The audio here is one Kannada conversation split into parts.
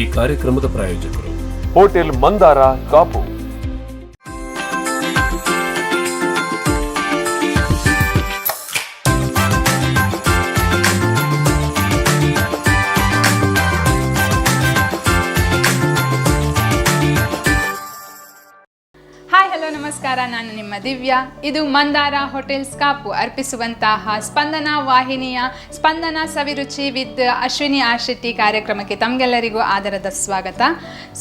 ಈ ಕಾರ್ಯಕ್ರಮದ ಪ್ರಾಯೋಜಕರು ಹೋಟೆಲ್ ಮಂದಾರ ಕಾಪು. ನಮಸ್ಕಾರ, ನಾನು ನಿಮ್ಮ ದಿವ್ಯಾ. ಇದು ಮಂದಾರ ಹೋಟೆಲ್ಸ್ ಕಾಪು ಅರ್ಪಿಸುವಂತಹ ಸ್ಪಂದನ ವಾಹಿನಿಯ ಸ್ಪಂದನ ಸವಿರುಚಿ ವಿತ್ ಅಶ್ವಿನಿ ಆರ್ ಶೆಟ್ಟಿ ಕಾರ್ಯಕ್ರಮಕ್ಕೆ ತಮಗೆಲ್ಲರಿಗೂ ಆದರದ ಸ್ವಾಗತ.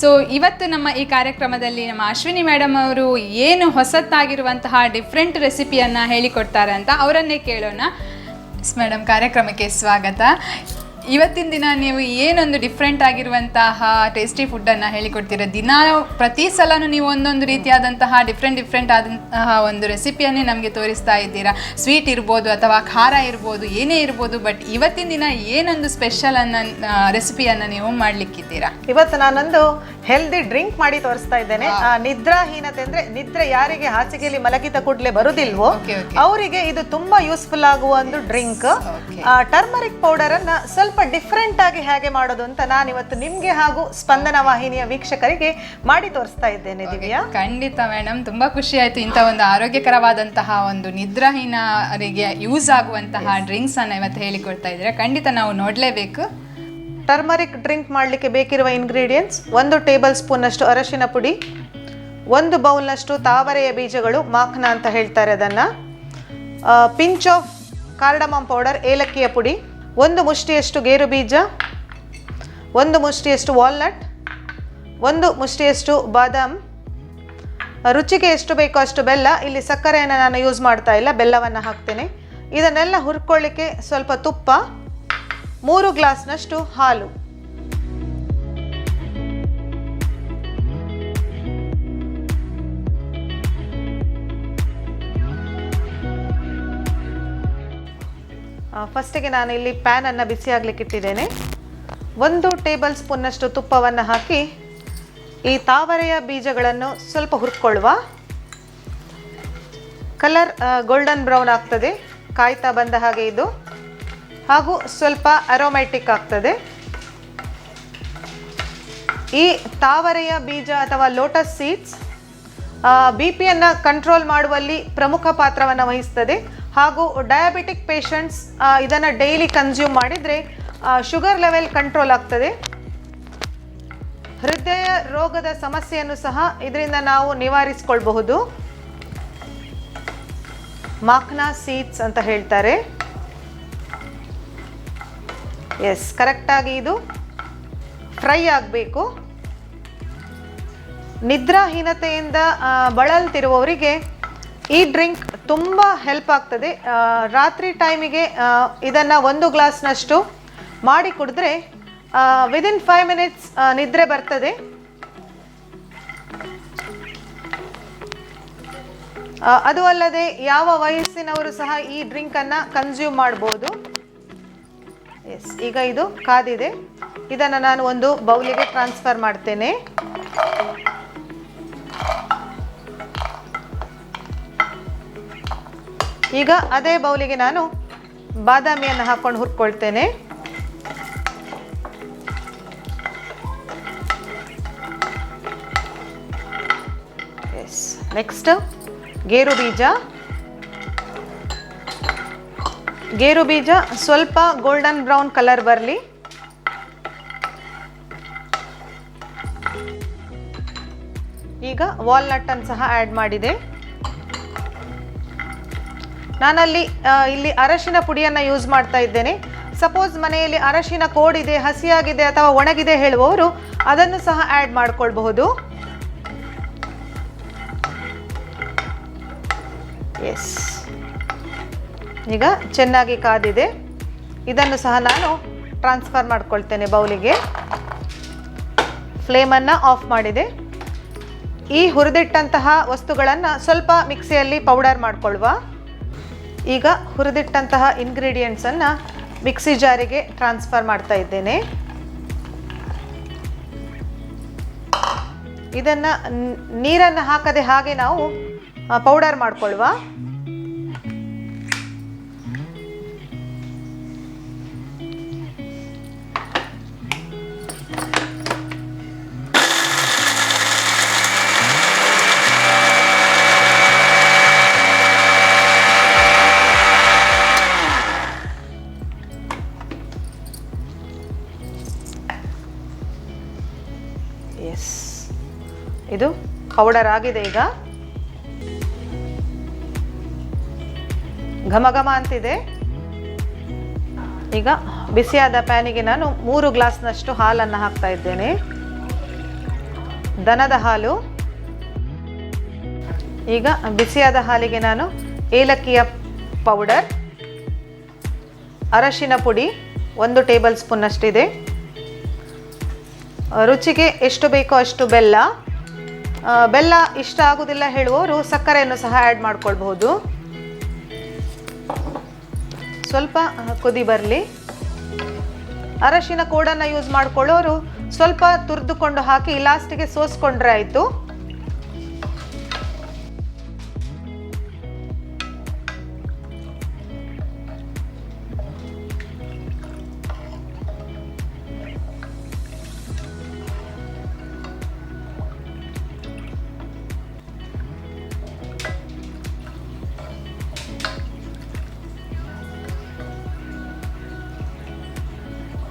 ಸೊ ಇವತ್ತು ನಮ್ಮ ಈ ಕಾರ್ಯಕ್ರಮದಲ್ಲಿ ನಮ್ಮ ಅಶ್ವಿನಿ ಮೇಡಮ್ ಅವರು ಏನು ಹೊಸತಾಗಿರುವಂತಹ ಡಿಫ್ರೆಂಟ್ ರೆಸಿಪಿಯನ್ನು ಹೇಳಿಕೊಡ್ತಾರೆ ಅಂತ ಅವರನ್ನೇ ಕೇಳೋಣ. ಮೇಡಮ್, ಕಾರ್ಯಕ್ರಮಕ್ಕೆ ಸ್ವಾಗತ. ಇವತ್ತಿನ ದಿನ ನೀವು ಏನೊಂದು ಡಿಫ್ರೆಂಟ್ ಆಗಿರುವಂತಹ ಟೇಸ್ಟಿ ಫುಡ್ಡನ್ನು ಹೇಳಿಕೊಡ್ತೀರ. ದಿನ ಪ್ರತಿ ಸಲನೂ ನೀವು ಒಂದೊಂದು ರೀತಿಯಾದಂತಹ ಡಿಫ್ರೆಂಟ್ ಆದಂತಹ ಒಂದು ರೆಸಿಪಿಯನ್ನೇ ನಮಗೆ ತೋರಿಸ್ತಾ ಇದ್ದೀರಾ. ಸ್ವೀಟ್ ಇರ್ಬೋದು ಅಥವಾ ಖಾರ ಇರ್ಬೋದು, ಏನೇ ಇರ್ಬೋದು. ಬಟ್ ಇವತ್ತಿನ ದಿನ ಏನೊಂದು ಸ್ಪೆಷಲ್ ರೆಸಿಪಿಯನ್ನು ನೀವು ಮಾಡಲಿಕ್ಕಿದ್ದೀರಾ? ಇವತ್ತು ನಾನೊಂದು ಹೆಲ್ದಿ ಡ್ರಿಂಕ್ ಮಾಡಿ ತೋರಿಸ್ತಾ ಇದ್ದೇನೆ. ನಿದ್ರಾಹೀನತೆ ಅಂದ್ರೆ ನಿದ್ರೆ ಯಾರಿಗೆ ಹಾಸಿಗೆಯಲ್ಲಿ ಮಲಗಿದ ಕೂಡಲೇ ಬರುದಿಲ್ವೋ ಅವರಿಗೆ ಇದು ತುಂಬಾ ಯೂಸ್ಫುಲ್ ಆಗುವ ಒಂದು ಡ್ರಿಂಕ್. ಟರ್ಮರಿಕ್ ಪೌಡರ್ ಅನ್ನ ಸ್ವಲ್ಪ ಡಿಫ್ರೆಂಟ್ ಆಗಿ ಹೇಗೆ ಮಾಡೋದು ಅಂತ ನಾನು ಇವತ್ತು ನಿಮ್ಗೆ ಹಾಗೂ ಸ್ಪಂದನ ವಾಹಿನಿಯ ವೀಕ್ಷಕರಿಗೆ ಮಾಡಿ ತೋರಿಸ್ತಾ ಇದ್ದೇನೆ. ದಿವ್ಯಾ, ಖಂಡಿತ ಮೇಡಮ್, ತುಂಬಾ ಖುಷಿ ಆಯ್ತು. ಇಂಥ ಒಂದು ಆರೋಗ್ಯಕರವಾದಂತಹ ಒಂದು ನಿದ್ರಾಹೀನರಿಗೆ ಯೂಸ್ ಆಗುವಂತಹ ಡ್ರಿಂಕ್ಸ್ ಅನ್ನ ಇವತ್ತು ಹೇಳಿಕೊಡ್ತಾ ಇದ್ದೀರಾ. ಖಂಡಿತ ನಾವು ನೋಡ್ಲೇಬೇಕು. ಟರ್ಮರಿಕ್ ಡ್ರಿಂಕ್ ಮಾಡಲಿಕ್ಕೆ ಬೇಕಿರುವ ಇಂಗ್ರೀಡಿಯೆಂಟ್ಸ್: 1 ಟೇಬಲ್ ಸ್ಪೂನ್ ಅಷ್ಟು ಅರಶಿನ ಪುಡಿ, 1 ಬೌಲ್ನಷ್ಟು ತಾವರೆಯ ಬೀಜಗಳು, ಮಾಖನ ಅಂತ ಹೇಳ್ತಾರೆ ಅದನ್ನು, ಪಿಂಚ್ ಆಫ್ ಕಾರ್ಡಮಮ್ ಪೌಡರ್ ಏಲಕ್ಕಿಯ ಪುಡಿ, 1 ಮುಷ್ಟಿಯಷ್ಟು ಗೇರು ಬೀಜ, 1 ಮುಷ್ಟಿಯಷ್ಟು ವಾಲ್ನಟ್, 1 ಮುಷ್ಟಿಯಷ್ಟು ಬಾದಾಮ್, ರುಚಿಗೆ ಎಷ್ಟು ಬೇಕೋ ಅಷ್ಟು ಬೆಲ್ಲ. ಇಲ್ಲಿ ಸಕ್ಕರೆಯನ್ನು ನಾನು ಯೂಸ್ ಮಾಡ್ತಾ ಇಲ್ಲ, ಬೆಲ್ಲವನ್ನು ಹಾಕ್ತೇನೆ. ಇದನ್ನೆಲ್ಲ ಹುರ್ಕೊಳ್ಳಿಕ್ಕೆ ಸ್ವಲ್ಪ ತುಪ್ಪ, 3 ಗ್ಲಾಸ್ನಷ್ಟು ಹಾಲು. ಫಸ್ಟಿಗೆ ನಾನು ಇಲ್ಲಿ ಪ್ಯಾನನ್ನು ಬಿಸಿ ಆಗಲಿಕ್ಕೆ ಇಟ್ಟಿದ್ದೇನೆ. 1 ಟೇಬಲ್ ಸ್ಪೂನ್ನಷ್ಟು ತುಪ್ಪವನ್ನು ಹಾಕಿ ಈ ತಾವರೆಯ ಬೀಜಗಳನ್ನು ಸ್ವಲ್ಪ ಹುರ್ಕೊಳ್ಳುವ. ಕಲರ್ ಗೋಲ್ಡನ್ ಬ್ರೌನ್ ಆಗ್ತದೆ, ಕಾಯ್ತಾ ಬಂದ ಹಾಗೆ ಇದು, ಹಾಗೂ ಸ್ವಲ್ಪ ಅರೋಮ್ಯಾಟಿಕ್ ಆಗ್ತದೆ. ಈ ತಾವರೆಯ ಬೀಜ ಅಥವಾ ಲೋಟಸ್ ಸೀಡ್ಸ್ BP-ಯನ್ನು ಕಂಟ್ರೋಲ್ ಮಾಡುವಲ್ಲಿ ಪ್ರಮುಖ ಪಾತ್ರವನ್ನು ವಹಿಸ್ತದೆ. ಹಾಗೂ ಡಯಾಬಿಟಿಕ್ ಪೇಷಂಟ್ಸ್ ಇದನ್ನು ಡೈಲಿ ಕನ್ಸ್ಯೂಮ್ ಮಾಡಿದರೆ ಶುಗರ್ ಲೆವೆಲ್ ಕಂಟ್ರೋಲ್ ಆಗ್ತದೆ. ಹೃದಯ ರೋಗದ ಸಮಸ್ಯೆಯನ್ನು ಸಹ ಇದರಿಂದ ನಾವು ನಿವಾರಿಸಿಕೊಳ್ಳಬಹುದು. ಮಾಖನಾ ಸೀಡ್ಸ್ ಅಂತ ಹೇಳ್ತಾರೆ. ಎಸ್, ಕರೆಕ್ಟಾಗಿ ಇದು ಫ್ರೈ ಆಗಬೇಕು. ನಿದ್ರಾಹೀನತೆಯಿಂದ ಬಳಲ್ತಿರುವವರಿಗೆ ಈ ಡ್ರಿಂಕ್ ತುಂಬ ಹೆಲ್ಪ್ ಆಗ್ತದೆ. ರಾತ್ರಿ ಟೈಮಿಗೆ ಇದನ್ನು 1 ಗ್ಲಾಸ್ನಷ್ಟು ಮಾಡಿ ಕುಡಿದ್ರೆ ವಿದಿನ್ 5 ಮಿನಿಟ್ಸ್ ನಿದ್ರೆ ಬರ್ತದೆ. ಅದು ಅಲ್ಲದೆ ಯಾವ ವಯಸ್ಸಿನವರು ಸಹ ಈ ಡ್ರಿಂಕನ್ನು ಕನ್ಸ್ಯೂಮ್ ಮಾಡ್ಬೋದು. ಎಸ್, ಈಗ ಇದು ಕಾದಿದೆ. ಇದನ್ನು ನಾನು ಒಂದು ಬೌಲಿಗೆ ಟ್ರಾನ್ಸ್ಫರ್ ಮಾಡ್ತೇನೆ. ಈಗ ಅದೇ ಬೌಲಿಗೆ ನಾನು ಬಾದಾಮಿಯನ್ನು ಹಾಕೊಂಡು ಹುರ್ಕೊಳ್ತೇನೆ. ಎಸ್, ನೆಕ್ಸ್ಟ್ ಗೇರು ಬೀಜ. ಗೇರು ಬೀಜ ಸ್ವಲ್ಪ ಗೋಲ್ಡನ್ ಬ್ರೌನ್ ಕಲರ್ ಬರಲಿ. ಈಗ ವಾಲ್ನಟ್ ಅನ್ನು ಸಹ ಆ್ಯಡ್ ಮಾಡಿದೆ. ನಾನಲ್ಲಿ ಇಲ್ಲಿ ಅರಶಿನ ಪುಡಿಯನ್ನು ಯೂಸ್ ಮಾಡ್ತಾ ಇದ್ದೇನೆ. ಸಪೋಸ್ ಮನೆಯಲ್ಲಿ ಅರಶಿನ ಕೋಡಿದೆ, ಹಸಿಯಾಗಿದೆ ಅಥವಾ ಒಣಗಿದೆ ಹೇಳುವವರು ಅದನ್ನು ಸಹ ಆ್ಯಡ್ ಮಾಡ್ಕೊಳ್ಬಹುದು. ಎಸ್, ಈಗ ಚೆನ್ನಾಗಿ ಕಾದಿದೆ. ಇದನ್ನು ಸಹ ನಾನು ಟ್ರಾನ್ಸ್ಫರ್ ಮಾಡ್ಕೊಳ್ತೇನೆ ಬೌಲಿಗೆ. ಫ್ಲೇಮನ್ನು ಆಫ್ ಮಾಡಿದೆ. ಈ ಹುರಿದಿಟ್ಟಂತಹ ವಸ್ತುಗಳನ್ನು ಸ್ವಲ್ಪ ಮಿಕ್ಸಿಯಲ್ಲಿ ಪೌಡರ್ ಮಾಡಿಕೊಳ್ಳುವ. ಈಗ ಹುರಿದಿಟ್ಟಂತಹ ಇಂಗ್ರೀಡಿಯೆಂಟ್ಸನ್ನು ಮಿಕ್ಸಿ ಜಾರಿಗೆ ಟ್ರಾನ್ಸ್ಫರ್ ಮಾಡ್ತಾ ಇದ್ದೇನೆ. ಇದನ್ನು ನೀರನ್ನು ಹಾಕದೆ ಹಾಗೆ ನಾವು ಪೌಡರ್ ಮಾಡಿಕೊಳ್ಳುವ. ಎಸ್, ಇದು ಪೌಡರ್ ಆಗಿದೆ. ಈಗ ಘಮ ಘಮ ಅಂತಿದೆ. ಈಗ ಬಿಸಿಯಾದ ಪ್ಯಾನಿಗೆ ನಾನು 3 ಗ್ಲಾಸ್ನಷ್ಟು ಹಾಲನ್ನು ಹಾಕ್ತಾ ಇದ್ದೇನೆ. ದನದ ಹಾಲು. ಈಗ ಬಿಸಿಯಾದ ಹಾಲಿಗೆ ನಾನು ಏಲಕ್ಕಿಯ ಪೌಡರ್, ಅರಶಿನ ಪುಡಿ 1 ಟೇಬಲ್ ಸ್ಪೂನ್ ಅಷ್ಟಿದೆ, ರುಚಿಗೆ ಎಷ್ಟು ಬೇಕೋ ಅಷ್ಟು ಬೆಲ್ಲ. ಬೆಲ್ಲ ಇಷ್ಟ ಆಗುವುದಿಲ್ಲ ಹೇಳುವವರು ಸಕ್ಕರೆಯನ್ನು ಸಹ ಆ್ಯಡ್ ಮಾಡ್ಕೊಳ್ಬಹುದು. ಸ್ವಲ್ಪ ಕುದಿ ಬರಲಿ. ಅರಶಿನ ಕೋಡನ್ನು ಯೂಸ್ ಮಾಡ್ಕೊಳ್ಳೋರು ಸ್ವಲ್ಪ ತುರಿದುಕೊಂಡು ಹಾಕಿ ಲಾಸ್ಟಿಗೆ ಸೋಸ್ಕೊಂಡ್ರೆ ಆಯಿತು.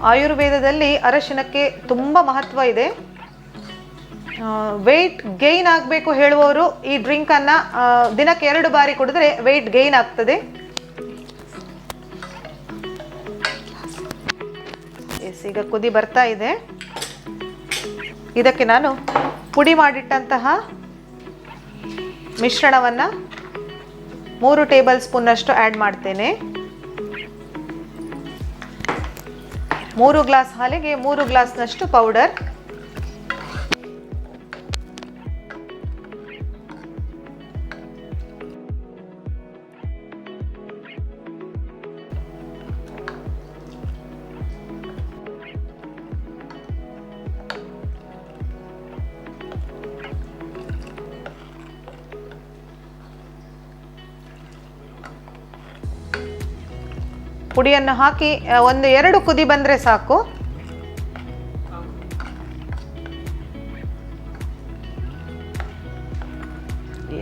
ಆಯುರ್ವೇದದಲ್ಲಿ ಅರಶಿನಕ್ಕೆ ತುಂಬ ಮಹತ್ವ ಇದೆ. ವೆಯ್ಟ್ ಗೈನ್ ಆಗಬೇಕು ಹೇಳುವವರು ಈ ಡ್ರಿಂಕನ್ನು ದಿನಕ್ಕೆ 2 ಬಾರಿ ಕುಡಿದ್ರೆ ವೆಯ್ಟ್ ಗೈನ್ ಆಗ್ತದೆ. ಎಸ್, ಈಗ ಕುದಿ ಬರ್ತಾ ಇದೆ. ಇದಕ್ಕೆ ನಾನು ಪುಡಿ ಮಾಡಿಟ್ಟಂತಹ ಮಿಶ್ರಣವನ್ನು 3 ಟೇಬಲ್ ಸ್ಪೂನ್ನಷ್ಟು ಆ್ಯಡ್ ಮಾಡ್ತೇನೆ. 3 ಗ್ಲಾಸ್ ಹಾಲಿಗೆ 3 ಗ್ಲಾಸ್ನಷ್ಟು ಪೌಡರ್. ಪುಡಿಯನ್ನು ಹಾಕಿ 1-2 ಕುದಿ ಬಂದರೆ ಸಾಕು.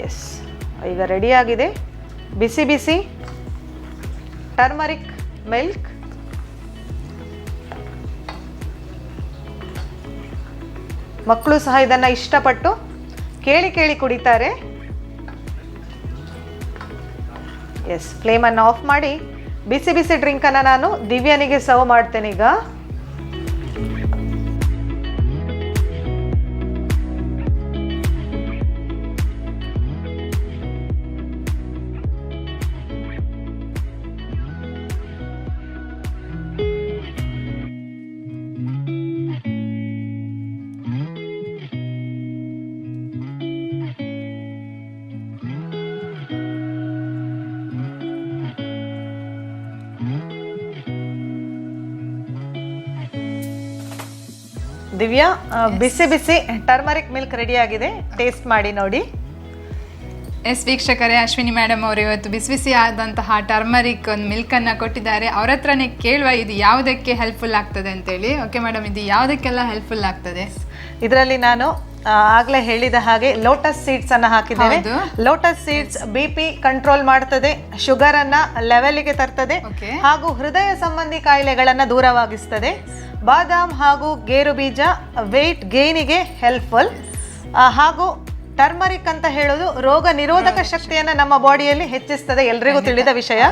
ಎಸ್, ಈಗ ರೆಡಿಯಾಗಿದೆ. ಬಿಸಿ ಬಿಸಿ ಟರ್ಮರಿಕ್ ಮಿಲ್ಕ್. ಮಕ್ಕಳು ಸಹ ಇದನ್ನು ಇಷ್ಟಪಟ್ಟು ಕೇಳಿ ಕೇಳಿ ಕುಡಿತಾರೆ. ಎಸ್, ಫ್ಲೇಮನ್ನು ಆಫ್ ಮಾಡಿ ಬಿಸಿ ಬಿಸಿ ಡ್ರಿಂಕನ್ನು ನಾನು ದಿವ್ಯನಿಗೆ ಸರ್ವ್ ಮಾಡ್ತೇನೆ. ಈಗ ದಿವ್ಯಾ, ಬಿಸಿ ಬಿಸಿ ಟರ್ಮರಿಕ್ ಮಿಲ್ಕ್ ರೆಡಿ ಆಗಿದೆ. ಟೇಸ್ಟ್ ಮಾಡಿ ನೋಡಿ. ಎಸ್ ವೀಕ್ಷಕರೇ, ಅಶ್ವಿನಿ ಮೇಡಮ್ ಅವರು ಇವತ್ತು ಬಿಸಿ ಬಿಸಿ ಆದಂತಹ ಟರ್ಮರಿಕ್ ಒಂದು ಮಿಲ್ಕನ್ನು ಕೊಟ್ಟಿದ್ದಾರೆ. ಅವ್ರ ಹತ್ರನೇ ಕೇಳುವ ಇದು ಯಾವುದಕ್ಕೆ ಹೆಲ್ಪ್ಫುಲ್ ಆಗ್ತದೆ ಅಂತೇಳಿ. ಓಕೆ ಮೇಡಮ್, ಇದು ಯಾವುದಕ್ಕೆಲ್ಲ ಹೆಲ್ಪ್ಫುಲ್ ಆಗ್ತದೆ? ಇದರಲ್ಲಿ ನಾನು ಆಗ್ಲೇ ಹೇಳಿದ ಹಾಗೆ ಲೋಟಸ್ ಸೀಡ್ಸ್ ಅನ್ನ ಹಾಕಿದ್ದೇನೆ. ಲೋಟಸ್ ಸೀಡ್ಸ್ BP ಕಂಟ್ರೋಲ್ ಮಾಡ್ತದೆ, ಶುಗರ್ ಅನ್ನ ಲೆವೆಲ್ಗೆ ತರ್ತದೆ ಹಾಗೂ ಹೃದಯ ಸಂಬಂಧಿ ಕಾಯಿಲೆಗಳನ್ನ ದೂರವಾಗಿಸ್ತದೆ. ಬಾದಾಮ್ ಹಾಗೂ ಗೇರು ಬೀಜ ವೆಯ್ಟ್ ಗೇನಿಗೆ ಹೆಲ್ಪ್ಫುಲ್. ಹಾಗೂ ಟರ್ಮರಿಕ್ ಅಂತ ಹೇಳೋದು ರೋಗ ನಿರೋಧಕ ಶಕ್ತಿಯನ್ನು ನಮ್ಮ ಬಾಡಿಯಲ್ಲಿ ಹೆಚ್ಚಿಸ್ತದೆ, ಎಲ್ರಿಗೂ ತಿಳಿದ ವಿಷಯ.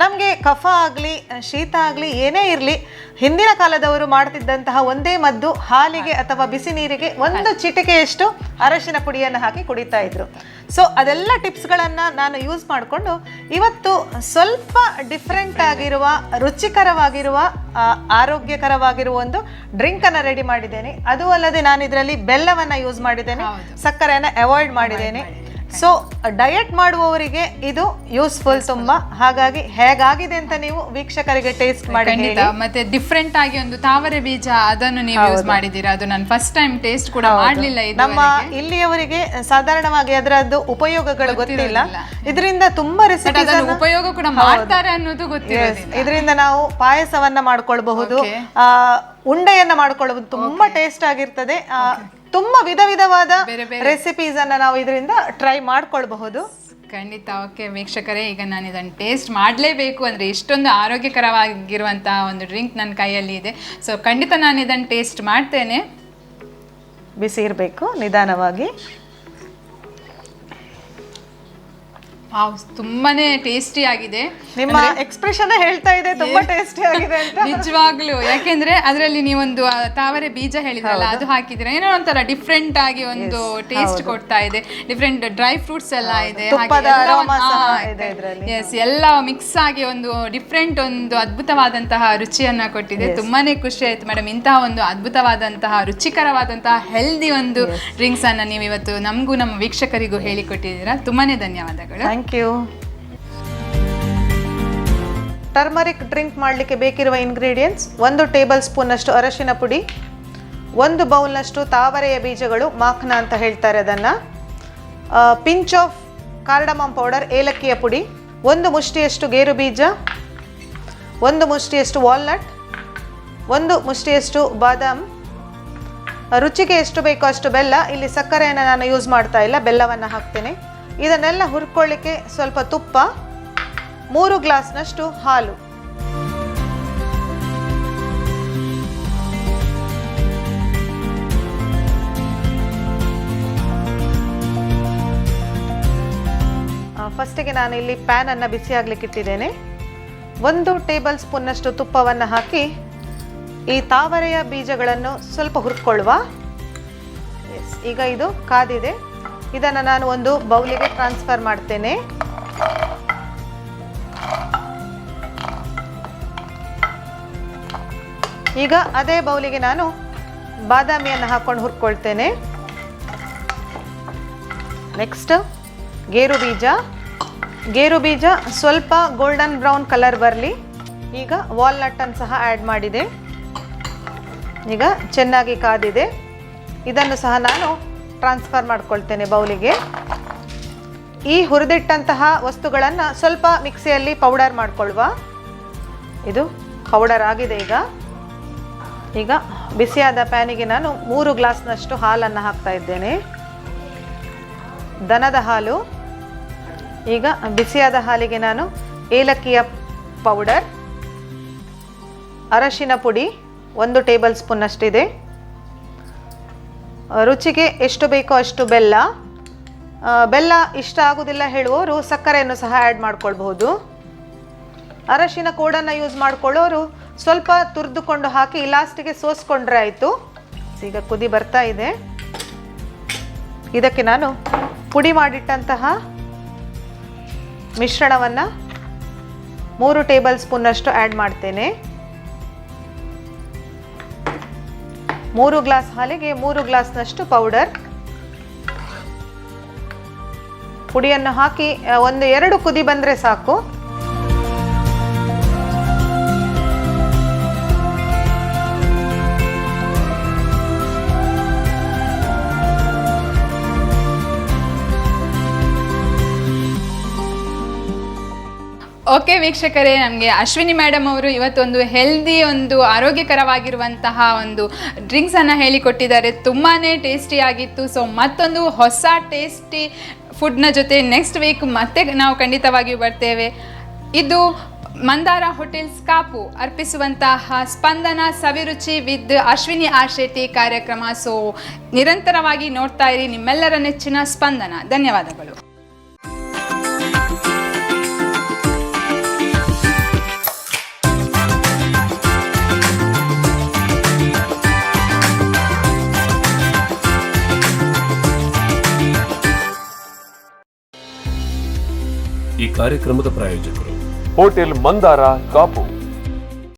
ನಮಗೆ ಕಫ ಆಗಲಿ ಶೀತ ಆಗಲಿ ಏನೇ ಇರಲಿ, ಹಿಂದಿನ ಕಾಲದವರು ಮಾಡ್ತಿದ್ದಂತಹ ಒಂದೇ ಮದ್ದು ಹಾಲಿಗೆ ಅಥವಾ ಬಿಸಿ ನೀರಿಗೆ 1 ಚಿಟಿಕೆಯಷ್ಟು ಅರಶಿನ ಪುಡಿಯನ್ನು ಹಾಕಿ ಕುಡಿತಾ ಇದ್ರು. ಸೊ ಅದೆಲ್ಲ ಟಿಪ್ಸ್ಗಳನ್ನು ನಾನು ಯೂಸ್ ಮಾಡಿಕೊಂಡು ಇವತ್ತು ಸ್ವಲ್ಪ ಡಿಫ್ರೆಂಟ್ ಆಗಿರುವ, ರುಚಿಕರವಾಗಿರುವ, ಆರೋಗ್ಯಕರವಾಗಿರುವ ಒಂದು ಡ್ರಿಂಕನ್ನು ರೆಡಿ ಮಾಡಿದ್ದೇನೆ. ಅದು ಅಲ್ಲದೆ ನಾನು ಇದರಲ್ಲಿ ಬೆಲ್ಲವನ್ನು ಯೂಸ್ ಮಾಡಿದ್ದೇನೆ, ಸಕ್ಕರೆಯನ್ನು ಅವಾಯ್ಡ್ ಮಾಡಿದ್ದೇನೆ. ಸೊ ಡಯಟ್ ಮಾಡುವವರಿಗೆ ಇದು ಯೂಸ್ಫುಲ್ ತುಂಬಾ. ಹಾಗಾಗಿ ಹೇಗಾಗಿದೆ ಅಂತ ನೀವು ವೀಕ್ಷಕರಿಗೆ ಟೇಸ್ಟ್ ಮಾಡಿ. ಮತ್ತೆ ಡಿಫ್ರೆಂಟ್ ಆಗಿ ಒಂದು ತಾವರೆ ಬೀಜ ಅದನ್ನು ನೀವು ಯೂಸ್ ಮಾಡಿದ್ದೀರಾ, ಅದು ನಾನು ಫಸ್ಟ್ ಟೈಮ್ ಟೇಸ್ಟ್ ಕೂಡ ಮಾಡಲಿಲ್ಲ. ನಮ್ಮ ಇಲ್ಲಿಯವರಿಗೆ ಸಾಧಾರಣವಾಗಿ ಅದರದ್ದು ಉಪಯೋಗಗಳು ಗೊತ್ತಿಲ್ಲ. ಇದರಿಂದ ತುಂಬಾ ರೆಸಿಪೀಸ್ ಉಪಯೋಗ ಕೂಡ ಮಾಡ್ತಾರೆ ಅನ್ನೋದು ಗೊತ್ತಿಲ್ಲ. ಇದರಿಂದ ನಾವು ಪಾಯಸವನ್ನ ಮಾಡ್ಕೊಳ್ಬಹುದು, ಉಂಡೆಯನ್ನ ಮಾಡ್ಕೊಳ್ಳಬಹುದು, ತುಂಬಾ ಟೇಸ್ಟ್ ಆಗಿರ್ತದೆ. ತುಂಬಾ ವಿಧ ವಿಧವಾದ ರೆಸಿಪೀಸ್ ಅನ್ನ ನಾವು ಇದರಿಂದ ಟ್ರೈ ಮಾಡ್ಕೊಳ್ಬಹುದು. ಖಂಡಿತ. ಓಕೆ ವೀಕ್ಷಕರೇ, ಈಗ ನಾನು ಇದನ್ನು ಟೇಸ್ಟ್ ಮಾಡಲೇಬೇಕು. ಅಂದರೆ ಇಷ್ಟೊಂದು ಆರೋಗ್ಯಕರವಾಗಿರುವಂತಹ ಒಂದು ಡ್ರಿಂಕ್ ನನ್ನ ಕೈಯಲ್ಲಿ ಇದೆ. ಸೊ ಖಂಡಿತ ನಾನು ಇದನ್ನು ಟೇಸ್ಟ್ ಮಾಡ್ತೇನೆ. ಬಿಸಿ ಇರಬೇಕು ನಿಧಾನವಾಗಿ. ತುಂಬಾನೇ ಟೇಸ್ಟಿ ಆಗಿದೆ. ನಿಮ್ಮ ಎಕ್ಸ್ಪ್ರೆಷನ್ ಹೇಳ್ತಾ ಇದೆ ತುಂಬಾ ಟೇಸ್ಟಿ ಆಗಿದೆ ಅಂತ. ನಿಜವಾಗ್ಲೂ, ಯಾಕೆಂದ್ರೆ ಅದರಲ್ಲಿ ನೀವೊಂದು ತಾವರೆ ಬೀಜ ಹೇಳಿದ್ರಲ್ಲ, ಅದು ಹಾಕಿದ್ರೆ ಏನೋ ಒಂಥರ ಡಿಫ್ರೆಂಟ್ ಆಗಿ ಒಂದು ಟೇಸ್ಟ್ ಕೊಡ್ತಾ ಇದೆ. ಡಿಫ್ರೆಂಟ್ ಡ್ರೈ ಫ್ರೂಟ್ಸ್ ಎಲ್ಲ ಇದೆ, ಎಸ್, ಎಲ್ಲ ಮಿಕ್ಸ್ ಆಗಿ ಒಂದು ಡಿಫ್ರೆಂಟ್ ಒಂದು ಅದ್ಭುತವಾದಂತಹ ರುಚಿಯನ್ನ ಕೊಟ್ಟಿದೆ. ತುಂಬಾನೇ ಖುಷಿ ಆಯ್ತು ಮೇಡಮ್. ಇಂತಹ ಒಂದು ಅದ್ಭುತವಾದಂತಹ ರುಚಿಕರವಾದಂತಹ ಹೆಲ್ದಿ ಒಂದು ಡ್ರಿಂಕ್ಸ್ ಅನ್ನ ನೀವು ಇವತ್ತು ನಮಗೂ ನಮ್ಮ ವೀಕ್ಷಕರಿಗೂ ಹೇಳಿಕೊಟ್ಟಿದ್ದೀರಾ. ತುಂಬಾನೇ ಧನ್ಯವಾದಗಳು. Thank you. ಟರ್ಮರಿಕ್ ಡ್ರಿಂಕ್ ಮಾಡಲಿಕ್ಕೆ ಬೇಕಿರುವ ಇಂಗ್ರೀಡಿಯೆಂಟ್ಸ್: 1 ಟೇಬಲ್ ಸ್ಪೂನ್ನಷ್ಟು ಅರಶಿನ ಪುಡಿ, 1 ಬೌಲ್ನಷ್ಟು ತಾವರೆಯ ಬೀಜಗಳು, ಮಾಖನ ಅಂತ ಹೇಳ್ತಾರೆ ಅದನ್ನು, ಪಿಂಚ್ ಆಫ್ ಕಾರ್ಡಮಮ್ ಪೌಡರ್, ಏಲಕ್ಕಿಯ ಪುಡಿ, 1 ಮುಷ್ಟಿಯಷ್ಟು ಗೇರು ಬೀಜ, 1 ಮುಷ್ಟಿಯಷ್ಟು ವಾಲ್ನಟ್, 1 ಮುಷ್ಟಿಯಷ್ಟು ಬಾದಾಮ್, ರುಚಿಗೆ ಎಷ್ಟು ಬೇಕೋ ಅಷ್ಟು ಬೆಲ್ಲ. ಇಲ್ಲಿ ಸಕ್ಕರೆಯನ್ನು ನಾನು ಯೂಸ್ ಮಾಡ್ತಾ ಇಲ್ಲ, ಬೆಲ್ಲವನ್ನು ಹಾಕ್ತೇನೆ. ಇದನ್ನೆಲ್ಲ ಹುರ್ಕೊಳ್ಳಿಕ್ಕೆ ಸ್ವಲ್ಪ ತುಪ್ಪ, 3 ಗ್ಲಾಸ್ನಷ್ಟು ಹಾಲು. ಫಸ್ಟಿಗೆ ನಾನು ಇಲ್ಲಿ ಪ್ಯಾನ್ ಅನ್ನು ಬಿಸಿ ಆಗ್ಲಿಕ್ಕೆ ಇಟ್ಟಿದ್ದೇನೆ. 1 ಟೇಬಲ್ ಸ್ಪೂನ್ನಷ್ಟು ತುಪ್ಪವನ್ನು ಹಾಕಿ ಈ ತಾವರೆಯ ಬೀಜಗಳನ್ನು ಸ್ವಲ್ಪ ಹುರ್ಕೊಳ್ಳುವ. ಎಸ್, ಈಗ ಇದು ಕಾದಿದೆ. ಇದನ್ನು ನಾನು ಒಂದು ಬೌಲಿಗೆ ಟ್ರಾನ್ಸ್ಫರ್ ಮಾಡ್ತೇನೆ. ಈಗ ಅದೇ ಬೌಲಿಗೆ ನಾನು ಬಾದಾಮಿಯನ್ನು ಹಾಕೊಂಡು ಹುರ್ಕೊಳ್ತೇನೆ. ನೆಕ್ಸ್ಟ್ ಗೇರು ಬೀಜ ಸ್ವಲ್ಪ ಗೋಲ್ಡನ್ ಬ್ರೌನ್ ಕಲರ್ ಬರಲಿ. ಈಗ ವಾಲ್ನಟ್ಟನ್ನು ಸಹ ಆ್ಯಡ್ ಮಾಡಿದೆ. ಈಗ ಚೆನ್ನಾಗಿ ಕಾದಿದೆ. ಇದನ್ನು ಸಹ ನಾನು ಟ್ರಾನ್ಸ್ಫರ್ ಮಾಡ್ಕೊಳ್ತೇನೆ ಬೌಲಿಗೆ. ಈ ಹುರಿದಿಟ್ಟಂತಹ ವಸ್ತುಗಳನ್ನು ಸ್ವಲ್ಪ ಮಿಕ್ಸಿಯಲ್ಲಿ ಪೌಡರ್ ಮಾಡ್ಕೊಳ್ಳುವ. ಇದು ಪೌಡರ್ ಆಗಿದೆ. ಈಗ ಬಿಸಿಯಾದ ಪ್ಯಾನಿಗೆ ನಾನು 3 ಗ್ಲಾಸ್ನಷ್ಟು ಹಾಲನ್ನು ಹಾಕ್ತಾ ಇದ್ದೇನೆ, ದನದ ಹಾಲು. ಈಗ ಬಿಸಿಯಾದ ಹಾಲಿಗೆ ನಾನು ಏಲಕ್ಕಿಯ ಪೌಡರ್, ಅರಶಿನ ಪುಡಿ 1 ಟೇಬಲ್ ಸ್ಪೂನ್ನಷ್ಟಿದೆ, ರುಚಿಗೆ ಎಷ್ಟು ಬೇಕೋ ಅಷ್ಟು ಬೆಲ್ಲ. ಬೆಲ್ಲ ಇಷ್ಟ ಆಗೋದಿಲ್ಲ ಹೇಳುವವರು ಸಕ್ಕರೆಯನ್ನು ಸಹ ಆ್ಯಡ್ ಮಾಡ್ಕೊಳ್ಬಹುದು. ಅರಶಿನ ಕೋಡನ್ನು ಯೂಸ್ ಮಾಡ್ಕೊಳ್ಳೋರು ಸ್ವಲ್ಪ ತುರಿದುಕೊಂಡು ಹಾಕಿ ಲಾಸ್ಟಿಗೆ ಸೋಸ್ಕೊಂಡ್ರೆ ಆಯಿತು. ಈಗ ಕುದಿ ಬರ್ತಾ ಇದೆ. ಇದಕ್ಕೆ ನಾನು ಪುಡಿ ಮಾಡಿಟ್ಟಂತಹ ಮಿಶ್ರಣವನ್ನು 3 ಟೇಬಲ್ ಸ್ಪೂನ್ನಷ್ಟು ಆ್ಯಡ್ ಮಾಡ್ತೇನೆ. 3 ಗ್ಲಾಸ್ ಹಾಲಿಗೆ 3 ಗ್ಲಾಸ್ನಷ್ಟು ಪೌಡರ್. ಪುಡಿಯನ್ನು ಹಾಕಿ 1-2 ಕುದಿ ಬಂದರೆ ಸಾಕು. ಓಕೆ ವೀಕ್ಷಕರೇ, ನಮಗೆ ಅಶ್ವಿನಿ ಮೇಡಮ್ ಅವರು ಇವತ್ತೊಂದು ಹೆಲ್ದಿ, ಒಂದು ಆರೋಗ್ಯಕರವಾಗಿರುವಂತಹ ಒಂದು ಡ್ರಿಂಕ್ಸನ್ನು ಹೇಳಿಕೊಟ್ಟಿದ್ದಾರೆ. ತುಂಬಾ ಟೇಸ್ಟಿಯಾಗಿತ್ತು. ಸೊ ಮತ್ತೊಂದು ಹೊಸ ಟೇಸ್ಟಿ ಫುಡ್ನ ಜೊತೆ ನೆಕ್ಸ್ಟ್ ವೀಕ್ ಮತ್ತೆ ನಾವು ಖಂಡಿತವಾಗಿಯೂ ಬರ್ತೇವೆ. ಇದು ಮಂದಾರ ಹೋಟೆಲ್ಸ್ ಕಾಪು ಅರ್ಪಿಸುವಂತಹ ಸ್ಪಂದನ ಸವಿರುಚಿ ವಿತ್ ಅಶ್ವಿನಿ ಆರ್ ಶೆಟ್ಟಿ ಕಾರ್ಯಕ್ರಮ. ಸೊ ನಿರಂತರವಾಗಿ ನೋಡ್ತಾ ಇರಿ ನಿಮ್ಮೆಲ್ಲರ ನೆಚ್ಚಿನ ಸ್ಪಂದನ. ಧನ್ಯವಾದಗಳು. ಈ ಕಾರ್ಯಕ್ರಮದ ಪ್ರಾಯೋಜಕರು ಹೋಟೆಲ್ ಮಂದಾರ ಕಾಪು.